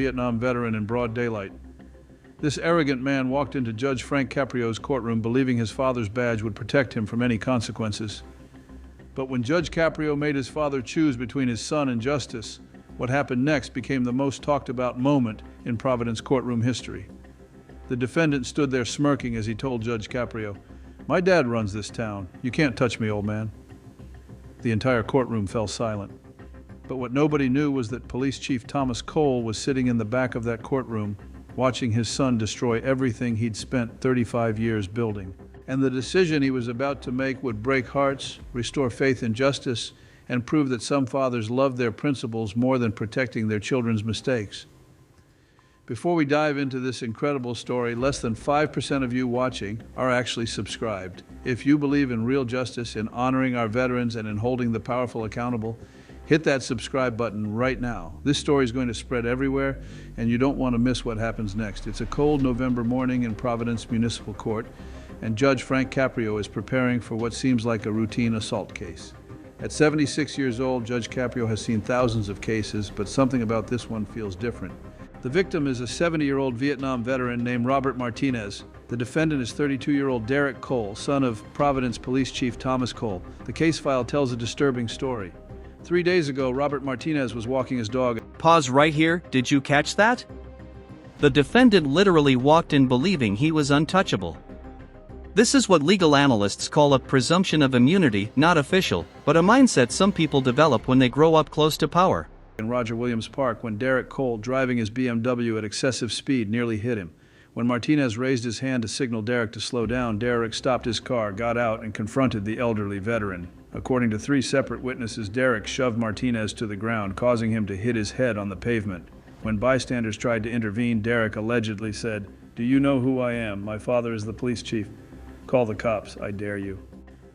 Vietnam veteran in broad daylight. This arrogant man walked into Judge Frank Caprio's courtroom believing his father's badge would protect him from any consequences. But when Judge Caprio made his father choose between his son and justice, what happened next became the most talked about moment in Providence courtroom history. The defendant stood there smirking as he told Judge Caprio, "My dad runs this town. You can't touch me, old man." The entire courtroom fell silent. But what nobody knew was that Police Chief Thomas Cole was sitting in the back of that courtroom, watching his son destroy everything he'd spent 35 years building. And the decision he was about to make would break hearts, restore faith in justice, and prove that some fathers love their principles more than protecting their children's mistakes. Before we dive into this incredible story, less than 5% of you watching are actually subscribed. If you believe in real justice, in honoring our veterans, and in holding the powerful accountable, hit that subscribe button right now. This story is going to spread everywhere, and you don't want to miss what happens next. It's a cold November morning in Providence Municipal Court, and Judge Frank Caprio is preparing for what seems like a routine assault case. At 76 years old, Judge Caprio has seen thousands of cases, but something about this one feels different. The victim is a 70-year-old Vietnam veteran named Robert Martinez. The defendant is 32-year-old Derek Cole, son of Providence Police Chief Thomas Cole. The case file tells a disturbing story. 3 days ago, Robert Martinez was walking his dog. Pause right here, did you catch that? The defendant literally walked in believing he was untouchable. This is what legal analysts call a presumption of immunity, not official, but a mindset some people develop when they grow up close to power. In Roger Williams Park when Derek Cole, driving his BMW at excessive speed, nearly hit him. When Martinez raised his hand to signal Derek to slow down, Derek stopped his car, got out, and confronted the elderly veteran. According to 3 separate witnesses, Derek shoved Martinez to the ground, causing him to hit his head on the pavement. When bystanders tried to intervene, Derek allegedly said, "Do you know who I am? My father is the police chief. Call the cops, I dare you."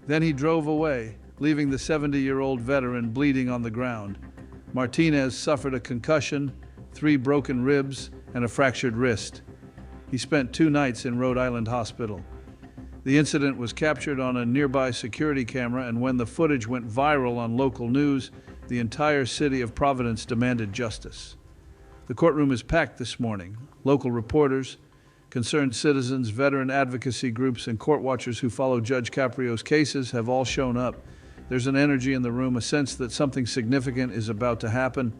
Then he drove away, leaving the 70-year-old veteran bleeding on the ground. Martinez suffered a concussion, 3 broken ribs, and a fractured wrist. He spent 2 nights in Rhode Island Hospital. The incident was captured on a nearby security camera, and when the footage went viral on local news, the entire city of Providence demanded justice. The courtroom is packed this morning. Local reporters, concerned citizens, veteran advocacy groups, and court watchers who follow Judge Caprio's cases have all shown up. There's an energy in the room, a sense that something significant is about to happen.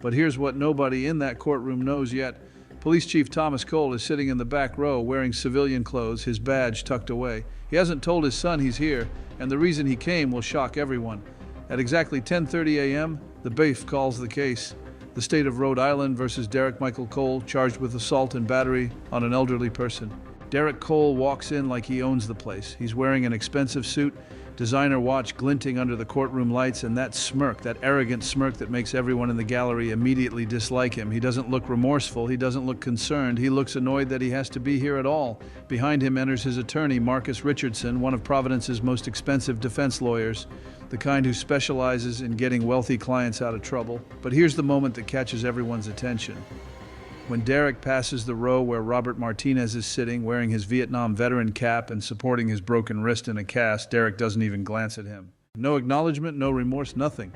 But here's what nobody in that courtroom knows yet. Police Chief Thomas Cole is sitting in the back row wearing civilian clothes, his badge tucked away. He hasn't told his son he's here, and the reason he came will shock everyone. At exactly 10:30 a.m., the BAIF calls the case. The state of Rhode Island versus Derek Michael Cole, charged with assault and battery on an elderly person. Derek Cole walks in like he owns the place. He's wearing an expensive suit, designer watch glinting under the courtroom lights, and that smirk, that arrogant smirk that makes everyone in the gallery immediately dislike him. He doesn't look remorseful, he doesn't look concerned, he looks annoyed that he has to be here at all. Behind him enters his attorney, Marcus Richardson, one of Providence's most expensive defense lawyers, the kind who specializes in getting wealthy clients out of trouble. But here's the moment that catches everyone's attention. When Derek passes the row where Robert Martinez is sitting, wearing his Vietnam veteran cap and supporting his broken wrist in a cast, Derek doesn't even glance at him. No acknowledgement, no remorse, nothing.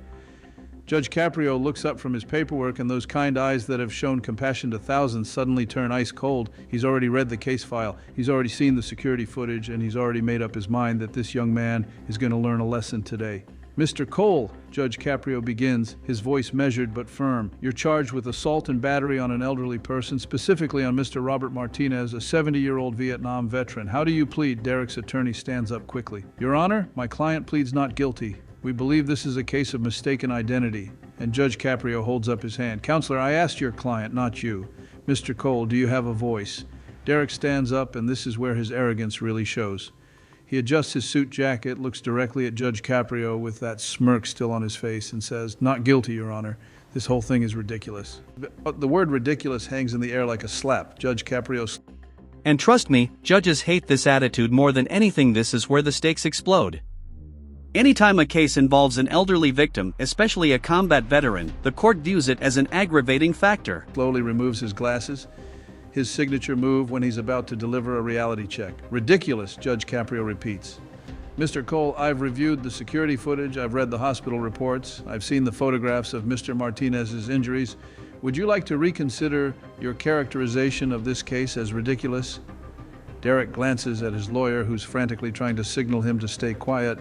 Judge Caprio looks up from his paperwork, and those kind eyes that have shown compassion to thousands suddenly turn ice cold. He's already read the case file, he's already seen the security footage, and he's already made up his mind that this young man is going to learn a lesson today. "Mr. Cole," Judge Caprio begins, his voice measured but firm, "you're charged with assault and battery on an elderly person, specifically on Mr. Robert Martinez, a 70-year-old Vietnam veteran. How do you plead?" Derek's attorney stands up quickly. "Your Honor, my client pleads not guilty. We believe this is a case of mistaken identity." And Judge Caprio holds up his hand. "Counselor, I asked your client, not you. Mr. Cole, do you have a voice?" Derek stands up, and this is where his arrogance really shows. He adjusts his suit jacket, looks directly at Judge Caprio with that smirk still on his face, and says, "Not guilty, Your Honor. This whole thing is ridiculous." The word ridiculous hangs in the air like a slap. Judge Caprio... And trust me, judges hate this attitude more than anything. This is where the stakes explode. Anytime a case involves an elderly victim, especially a combat veteran, the court views it as an aggravating factor. Slowly removes his glasses, his signature move when he's about to deliver a reality check. "Ridiculous," Judge Caprio repeats. "Mr. Cole, I've reviewed the security footage, I've read the hospital reports, I've seen the photographs of Mr. Martinez's injuries. Would you like to reconsider your characterization of this case as ridiculous? Derek glances at his lawyer, who's frantically trying to signal him to stay quiet,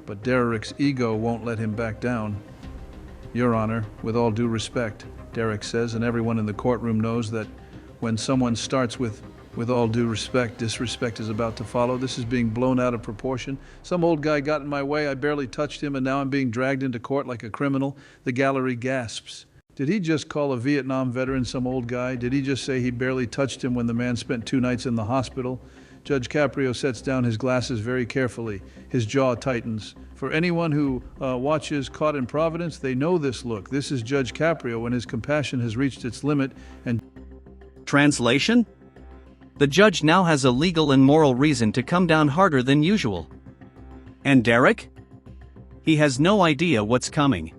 but Derek's ego won't let him back down. Your Honor, with all due respect, Derek says, and everyone in the courtroom knows that when someone starts with all due respect, disrespect is about to follow. This is being blown out of proportion. Some old guy got in my way, I barely touched him, and now I'm being dragged into court like a criminal. The gallery gasps. Did he just call a Vietnam veteran some old guy? Did he just say he barely touched him when the man spent 2 nights in the hospital? Judge Caprio sets down his glasses very carefully. His jaw tightens. For anyone who watches Caught in Providence, they know this look. This is Judge Caprio when his compassion has reached its limit and... Translation? The judge now has a legal and moral reason to come down harder than usual. And Derek? He has no idea what's coming.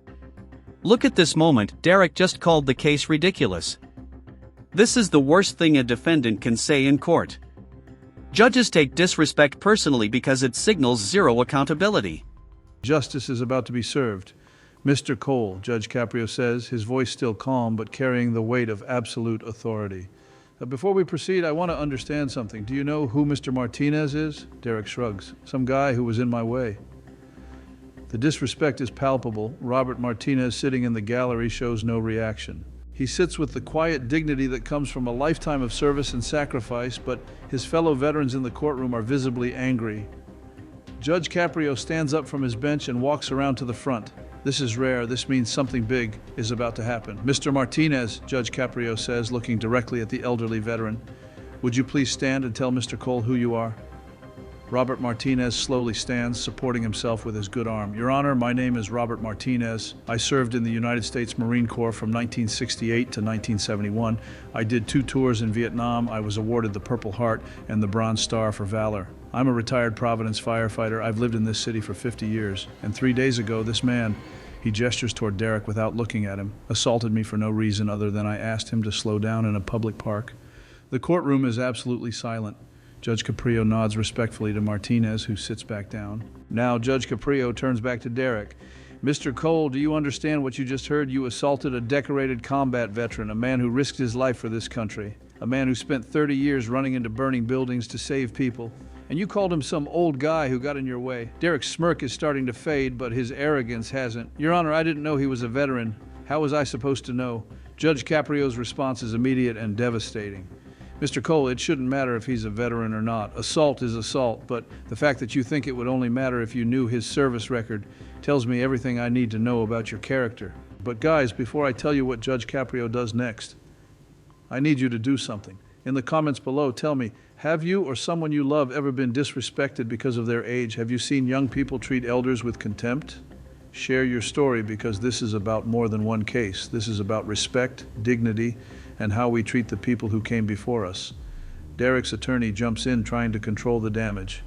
Look at this moment. Derek just called the case ridiculous. This is the worst thing a defendant can say in court. Judges take disrespect personally because it signals zero accountability. Justice is about to be served. Mr. Cole, Judge Caprio says, his voice still calm but carrying the weight of absolute authority. Before we proceed, I want to understand something. Do you know who Mr. Martinez is? Derek shrugs. Some guy who was in my way. The disrespect is palpable. Robert Martinez, sitting in the gallery, shows no reaction. He sits with the quiet dignity that comes from a lifetime of service and sacrifice, but his fellow veterans in the courtroom are visibly angry. Judge Caprio stands up from his bench and walks around to the front. This is rare. This means something big is about to happen. Mr. Martinez, Judge Caprio says, looking directly at the elderly veteran, would you please stand and tell Mr. Cole who you are? Robert Martinez slowly stands, supporting himself with his good arm. Your Honor, my name is Robert Martinez. I served in the United States Marine Corps from 1968 to 1971. I did 2 tours in Vietnam. I was awarded the Purple Heart and the Bronze Star for valor. I'm a retired Providence firefighter. I've lived in this city for 50 years. And 3 days ago, this man, he gestures toward Derek without looking at him, assaulted me for no reason other than I asked him to slow down in a public park. The courtroom is absolutely silent. Judge Caprio nods respectfully to Martinez, who sits back down. Now Judge Caprio turns back to Derek. Mr. Cole, do you understand what you just heard? You assaulted a decorated combat veteran, a man who risked his life for this country, a man who spent 30 years running into burning buildings to save people. And you called him some old guy who got in your way. Derek's smirk is starting to fade, but his arrogance hasn't. Your Honor, I didn't know he was a veteran. How was I supposed to know? Judge Caprio's response is immediate and devastating. Mr. Cole, it shouldn't matter if he's a veteran or not. Assault is assault, but the fact that you think it would only matter if you knew his service record tells me everything I need to know about your character. But guys, before I tell you what Judge Caprio does next, I need you to do something. In the comments below, tell me, have you or someone you love ever been disrespected because of their age? Have you seen young people treat elders with contempt? Share your story, because this is about more than one case. This is about respect, dignity, and how we treat the people who came before us. Derek's attorney jumps in, trying to control the damage.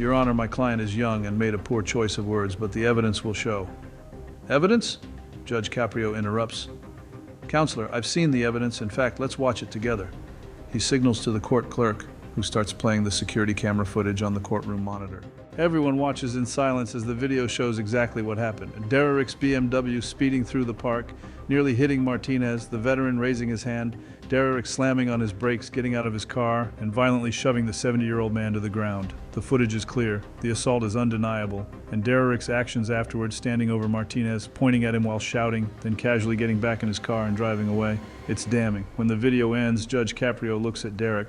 Your Honor, my client is young and made a poor choice of words, but the evidence will show. Evidence? Judge Caprio interrupts. Counselor, I've seen the evidence. In fact, let's watch it together. He signals to the court clerk, who starts playing the security camera footage on the courtroom monitor. Everyone watches in silence as the video shows exactly what happened. Derek's BMW speeding through the park, nearly hitting Martinez, the veteran raising his hand, Derek slamming on his brakes, getting out of his car, and violently shoving the 70-year-old man to the ground. The footage is clear, the assault is undeniable, and Derek's actions afterwards, standing over Martinez, pointing at him while shouting, then casually getting back in his car and driving away. It's damning. When the video ends, Judge Caprio looks at Derek.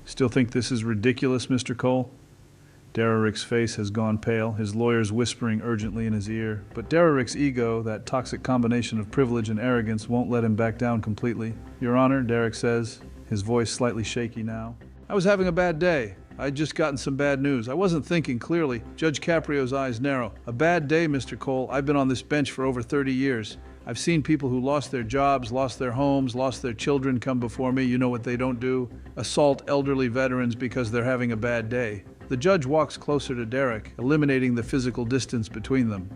Still think this is ridiculous, Mr. Cole? Derek's face has gone pale, his lawyer's whispering urgently in his ear. But Derek's ego, that toxic combination of privilege and arrogance, won't let him back down completely. Your Honor, Derek says, his voice slightly shaky now. I was having a bad day. I'd just gotten some bad news. I wasn't thinking clearly. Judge Caprio's eyes narrow. A bad day, Mr. Cole. I've been on this bench for over 30 years. I've seen people who lost their jobs, lost their homes, lost their children come before me. You know what they don't do? Assault elderly veterans because they're having a bad day. The judge walks closer to Derek, eliminating the physical distance between them.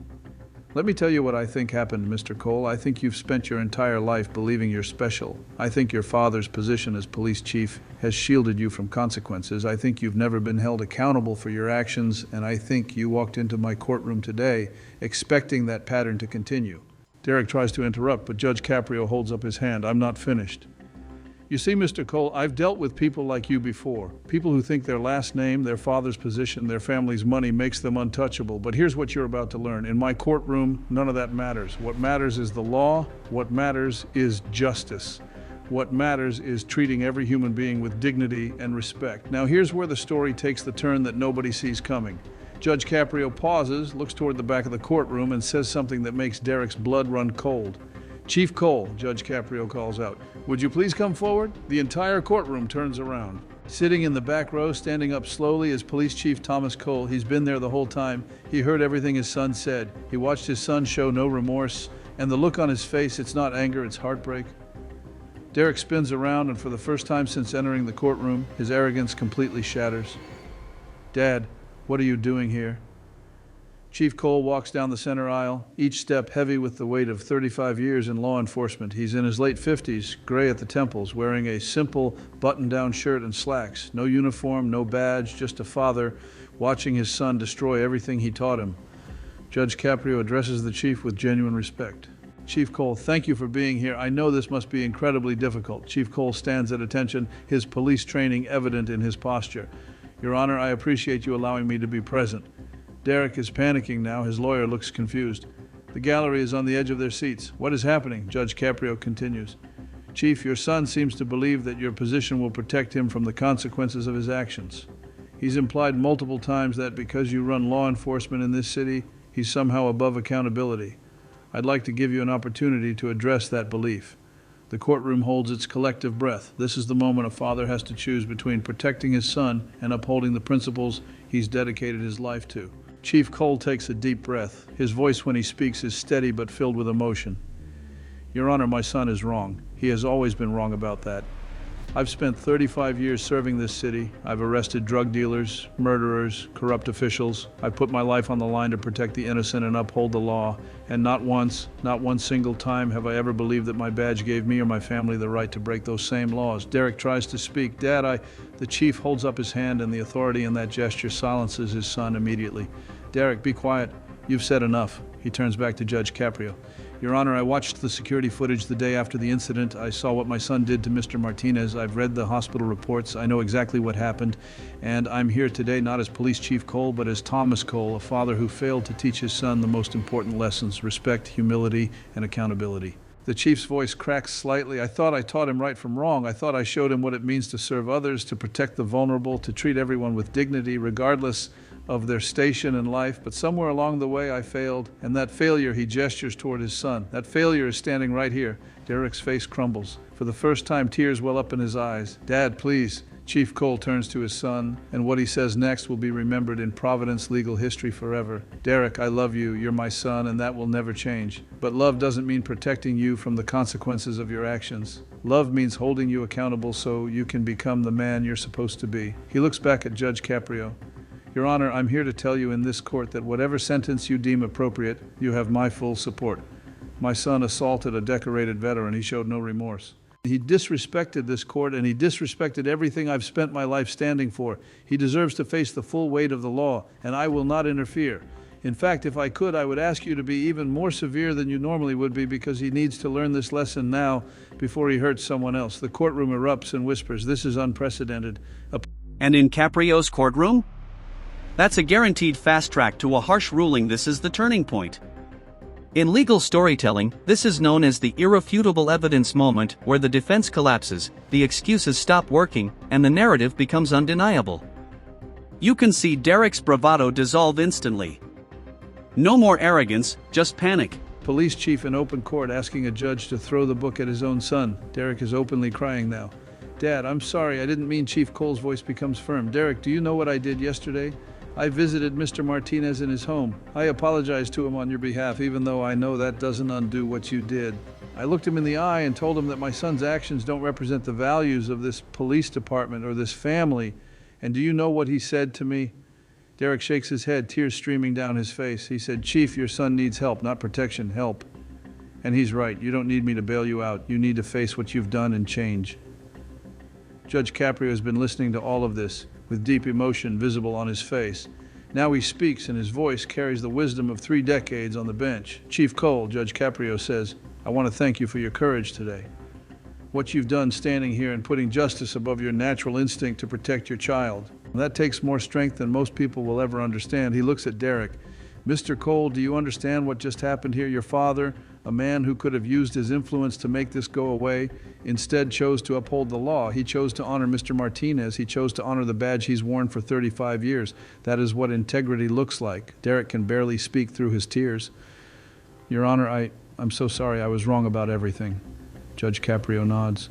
Let me tell you what I think happened, Mr. Cole. I think you've spent your entire life believing you're special. I think your father's position as police chief has shielded you from consequences. I think you've never been held accountable for your actions, and I think you walked into my courtroom today expecting that pattern to continue. Derek tries to interrupt, but Judge Caprio holds up his hand. I'm not finished. You see, Mr. Cole, I've dealt with people like you before. People who think their last name, their father's position, their family's money makes them untouchable. But here's what you're about to learn. In my courtroom, none of that matters. What matters is the law. What matters is justice. What matters is treating every human being with dignity and respect. Now here's where the story takes the turn that nobody sees coming. Judge Caprio pauses, looks toward the back of the courtroom, and says something that makes Derek's blood run cold. Chief Cole, Judge Caprio calls out, would you please come forward? The entire courtroom turns around. Sitting in the back row, standing up slowly, is Police Chief Thomas Cole. He's been there the whole time. He heard everything his son said. He watched his son show no remorse, and the look on his face, it's not anger, it's heartbreak. Derek spins around, and for the first time since entering the courtroom, his arrogance completely shatters. Dad, what are you doing here? Chief Cole walks down the center aisle, each step heavy with the weight of 35 years in law enforcement. He's in his late 50s, gray at the temples, wearing a simple button-down shirt and slacks. No uniform, no badge, just a father watching his son destroy everything he taught him. Judge Caprio addresses the chief with genuine respect. Chief Cole, thank you for being here. I know this must be incredibly difficult. Chief Cole stands at attention, his police training evident in his posture. Your Honor, I appreciate you allowing me to be present. Derek is panicking now. His lawyer looks confused. The gallery is on the edge of their seats. What is happening? Judge Caprio continues. Chief, your son seems to believe that your position will protect him from the consequences of his actions. He's implied multiple times that because you run law enforcement in this city, he's somehow above accountability. I'd like to give you an opportunity to address that belief. The courtroom holds its collective breath. This is the moment a father has to choose between protecting his son and upholding the principles he's dedicated his life to. Chief Cole takes a deep breath. His voice when he speaks is steady but filled with emotion. Your Honor, my son is wrong. He has always been wrong about that. I've spent 35 years serving this city. I've arrested drug dealers, murderers, corrupt officials. I put my life on the line to protect the innocent and uphold the law. And not once, not one single time have I ever believed that my badge gave me or my family the right to break those same laws. Derek tries to speak. Dad, The chief holds up his hand, and the authority in that gesture silences his son immediately. Derek, be quiet. You've said enough. He turns back to Judge Caprio. Your Honor, I watched the security footage the day after the incident. I saw what my son did to Mr. Martinez. I've read the hospital reports. I know exactly what happened. And I'm here today not as Police Chief Cole, but as Thomas Cole, a father who failed to teach his son the most important lessons: respect, humility, and accountability. The chief's voice cracks slightly. I thought I taught him right from wrong. I thought I showed him what it means to serve others, to protect the vulnerable, to treat everyone with dignity, regardless of their station in life. But somewhere along the way I failed, and that failure, he gestures toward his son. That failure is standing right here. Derek's face crumbles. For the first time, tears well up in his eyes. Dad, please. Chief Cole turns to his son, and what he says next will be remembered in Providence legal history forever. Derek, I love you. You're my son, and that will never change. But love doesn't mean protecting you from the consequences of your actions. Love means holding you accountable so you can become the man you're supposed to be. He looks back at Judge Caprio. Your Honor, I'm here to tell you in this court that whatever sentence you deem appropriate, you have my full support. My son assaulted a decorated veteran. He showed no remorse. He disrespected this court, and he disrespected everything I've spent my life standing for. He deserves to face the full weight of the law, and I will not interfere. In fact, if I could, I would ask you to be even more severe than you normally would be, because he needs to learn this lesson now before he hurts someone else. The courtroom erupts and whispers, "This is unprecedented." And in Caprio's courtroom? That's a guaranteed fast track to a harsh ruling. This is the turning point. In legal storytelling, this is known as the irrefutable evidence moment, where the defense collapses, the excuses stop working, and the narrative becomes undeniable. You can see Derek's bravado dissolve instantly. No more arrogance, just panic. Police chief in open court asking a judge to throw the book at his own son. Derek is openly crying now. Dad, I'm sorry, I didn't mean. Chief Cole's voice becomes firm. Derek, do you know what I did yesterday? I visited Mr. Martinez in his home. I apologized to him on your behalf, even though I know that doesn't undo what you did. I looked him in the eye and told him that my son's actions don't represent the values of this police department or this family. And do you know what he said to me? Derek shakes his head, tears streaming down his face. He said, "Chief, your son needs help, not protection, help." And he's right. You don't need me to bail you out. You need to face what you've done and change. Judge Caprio has been listening to all of this with deep emotion visible on his face. Now he speaks, and his voice carries the wisdom of 3 decades on the bench. Chief Cole, Judge Caprio says, I want to thank you for your courage today. What you've done standing here and putting justice above your natural instinct to protect your child. That takes more strength than most people will ever understand. He looks at Derek. Mr. Cole, do you understand what just happened here? Your father, a man who could have used his influence to make this go away, instead chose to uphold the law. He chose to honor Mr. Martinez. He chose to honor the badge he's worn for 35 years. That is what integrity looks like. Derek can barely speak through his tears. Your Honor, I'm so sorry. I was wrong about everything. Judge Caprio nods.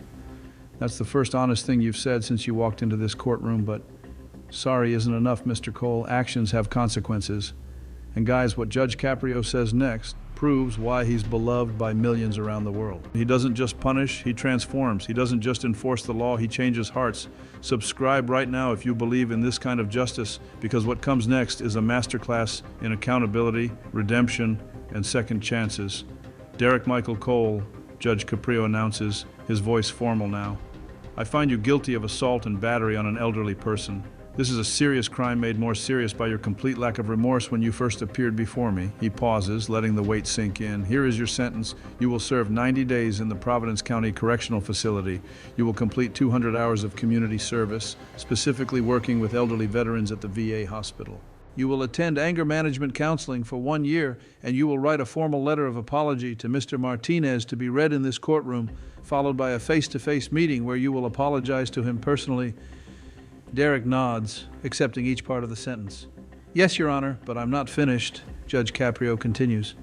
That's the first honest thing you've said since you walked into this courtroom, but sorry isn't enough, Mr. Cole. Actions have consequences. And guys, what Judge Caprio says next proves why he's beloved by millions around the world. He doesn't just punish, he transforms. He doesn't just enforce the law, he changes hearts. Subscribe right now if you believe in this kind of justice, because what comes next is a masterclass in accountability, redemption, and second chances. Derek Michael Cole, Judge Caprio announces, his voice formal now. I find you guilty of assault and battery on an elderly person. This is a serious crime made more serious by your complete lack of remorse when you first appeared before me. He pauses, letting the weight sink in. Here is your sentence. You will serve 90 days in the Providence County Correctional Facility. You will complete 200 hours of community service, specifically working with elderly veterans at the VA hospital. You will attend anger management counseling for 1 year, and you will write a formal letter of apology to Mr. Martinez to be read in this courtroom, followed by a face-to-face meeting where you will apologize to him personally. Derek nods, accepting each part of the sentence. Yes, Your Honor, but I'm not finished, Judge Caprio continues.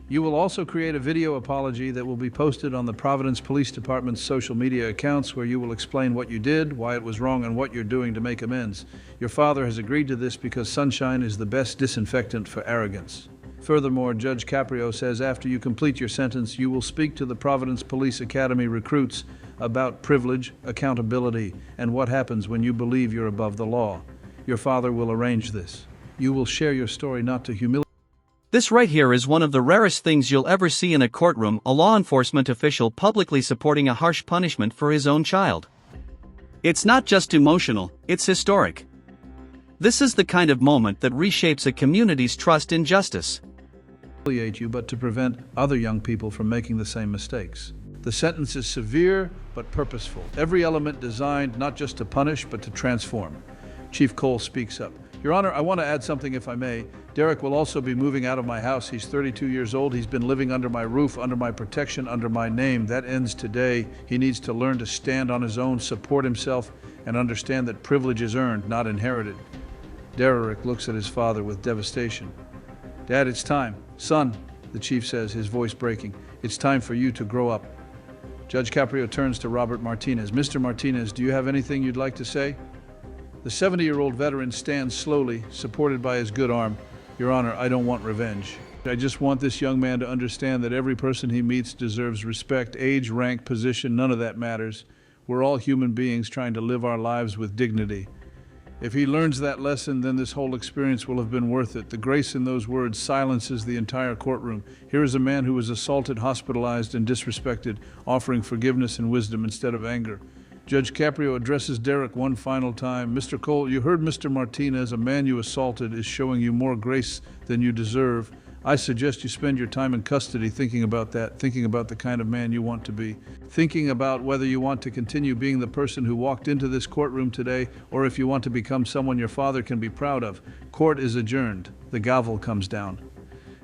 You will also create a video apology that will be posted on the Providence Police Department's social media accounts where you will explain what you did, why it was wrong, and what you're doing to make amends. Your father has agreed to this because sunshine is the best disinfectant for arrogance. Furthermore, Judge Caprio says after you complete your sentence, you will speak to the Providence Police Academy recruits about privilege, accountability, and what happens when you believe you're above the law. Your father will arrange this. You will share your story not to humiliate. This right here is one of the rarest things you'll ever see in a courtroom, a law enforcement official publicly supporting a harsh punishment for his own child. It's not just emotional, it's historic. This is the kind of moment that reshapes a community's trust in justice. You, but to prevent other young people from making the same mistakes. The sentence is severe but purposeful. Every element designed not just to punish but to transform. Chief Cole speaks up. Your Honor, I want to add something if I may. Derek will also be moving out of my house. He's 32 years old. He's been living under my roof, under my protection, under my name. That ends today. He needs to learn to stand on his own, support himself, and understand that privilege is earned, not inherited. Derek looks at his father with devastation. Dad, it's time. Son, the chief says, his voice breaking, it's time for you to grow up. Judge Caprio turns to Robert Martinez. Mr. Martinez, do you have anything you'd like to say? The 70-year-old veteran stands slowly, supported by his good arm. Your Honor, I don't want revenge. I just want this young man to understand that every person he meets deserves respect, age, rank, position, none of that matters. We're all human beings trying to live our lives with dignity. If he learns that lesson, then this whole experience will have been worth it. The grace in those words silences the entire courtroom. Here is a man who was assaulted, hospitalized, and disrespected, offering forgiveness and wisdom instead of anger. Judge Caprio addresses Derek one final time. Mr. Cole, you heard Mr. Martinez. A man you assaulted is showing you more grace than you deserve. I suggest you spend your time in custody thinking about that, thinking about the kind of man you want to be, thinking about whether you want to continue being the person who walked into this courtroom today, or if you want to become someone your father can be proud of. Court is adjourned. The gavel comes down.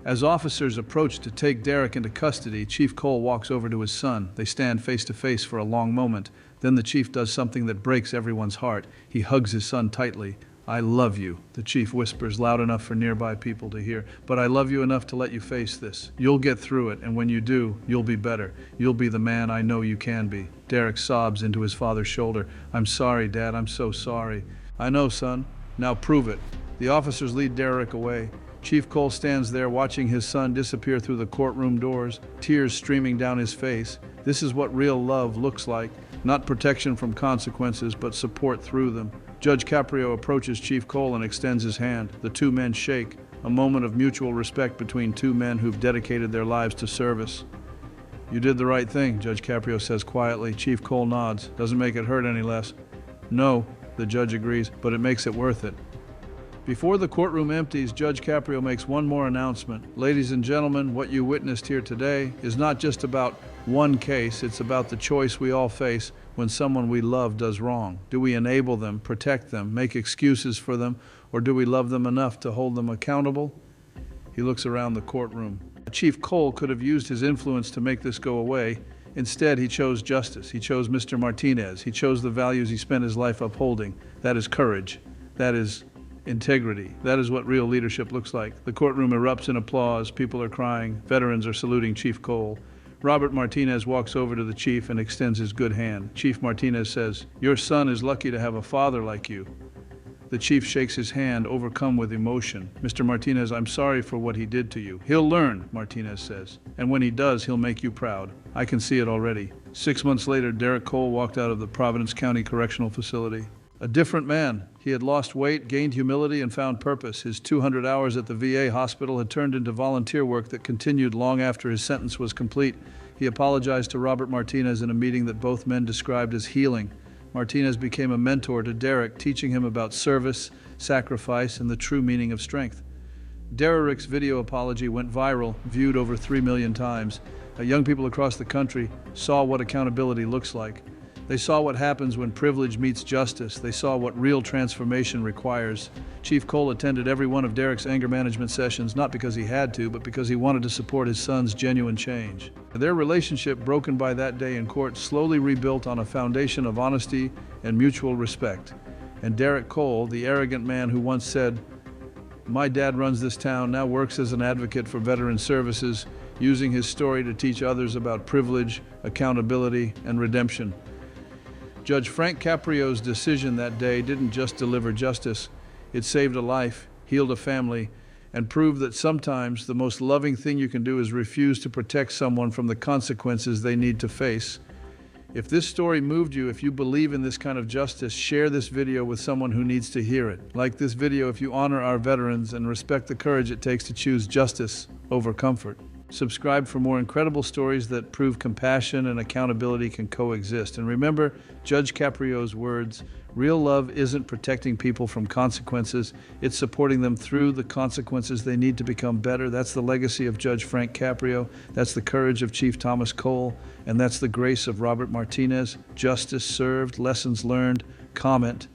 As officers approach to take Derek into custody, Chief Cole walks over to his son. They stand face to face for a long moment. Then the chief does something that breaks everyone's heart. He hugs his son tightly. I love you, the chief whispers loud enough for nearby people to hear. But I love you enough to let you face this. You'll get through it, and when you do, you'll be better. You'll be the man I know you can be. Derek sobs into his father's shoulder. I'm sorry, Dad, I'm so sorry. I know, son. Now prove it. The officers lead Derek away. Chief Cole stands there watching his son disappear through the courtroom doors, tears streaming down his face. This is what real love looks like. Not protection from consequences, but support through them. Judge Caprio approaches Chief Cole and extends his hand. The two men shake, a moment of mutual respect between two men who've dedicated their lives to service. You did the right thing, Judge Caprio says quietly. Chief Cole nods. Doesn't make it hurt any less. No, the judge agrees, but it makes it worth it. Before the courtroom empties, Judge Caprio makes one more announcement. Ladies and gentlemen, what you witnessed here today is not just about one case, it's about the choice we all face when someone we love does wrong. Do we enable them, protect them, make excuses for them, or do we love them enough to hold them accountable? He looks around the courtroom. Chief Cole could have used his influence to make this go away. Instead, he chose justice. He chose Mr. Martinez. He chose the values he spent his life upholding. That is courage. That is integrity. That is what real leadership looks like. The courtroom erupts in applause. People are crying. Veterans are saluting Chief Cole. Robert Martinez walks over to the chief and extends his good hand. Chief Martinez says, "Your son is lucky to have a father like you." The chief shakes his hand, overcome with emotion. "Mr. Martinez, I'm sorry for what he did to you." "He'll learn," Martinez says. "And when he does, he'll make you proud. I can see it already." 6 months later, Derek Cole walked out of the Providence County Correctional Facility. A different man. He had lost weight, gained humility, and found purpose. His 200 hours at the VA hospital had turned into volunteer work that continued long after his sentence was complete. He apologized to Robert Martinez in a meeting that both men described as healing. Martinez became a mentor to Derek, teaching him about service, sacrifice, and the true meaning of strength. Derek's video apology went viral, viewed over 3 million times. Young people across the country saw what accountability looks like. They saw what happens when privilege meets justice. They saw what real transformation requires. Chief Cole attended every one of Derek's anger management sessions, not because he had to, but because he wanted to support his son's genuine change. Their relationship, broken by that day in court, slowly rebuilt on a foundation of honesty and mutual respect. And Derek Cole, the arrogant man who once said, "My dad runs this town," now works as an advocate for veteran services, using his story to teach others about privilege, accountability, and redemption. Judge Frank Caprio's decision that day didn't just deliver justice, it saved a life, healed a family, and proved that sometimes the most loving thing you can do is refuse to protect someone from the consequences they need to face. If this story moved you, if you believe in this kind of justice, share this video with someone who needs to hear it. Like this video if you honor our veterans and respect the courage it takes to choose justice over comfort. Subscribe for more incredible stories that prove compassion and accountability can coexist. And remember Judge Caprio's words, real love isn't protecting people from consequences, it's supporting them through the consequences they need to become better. That's the legacy of Judge Frank Caprio, that's the courage of Chief Thomas Cole, and that's the grace of Robert Martinez. Justice served, lessons learned. Comment,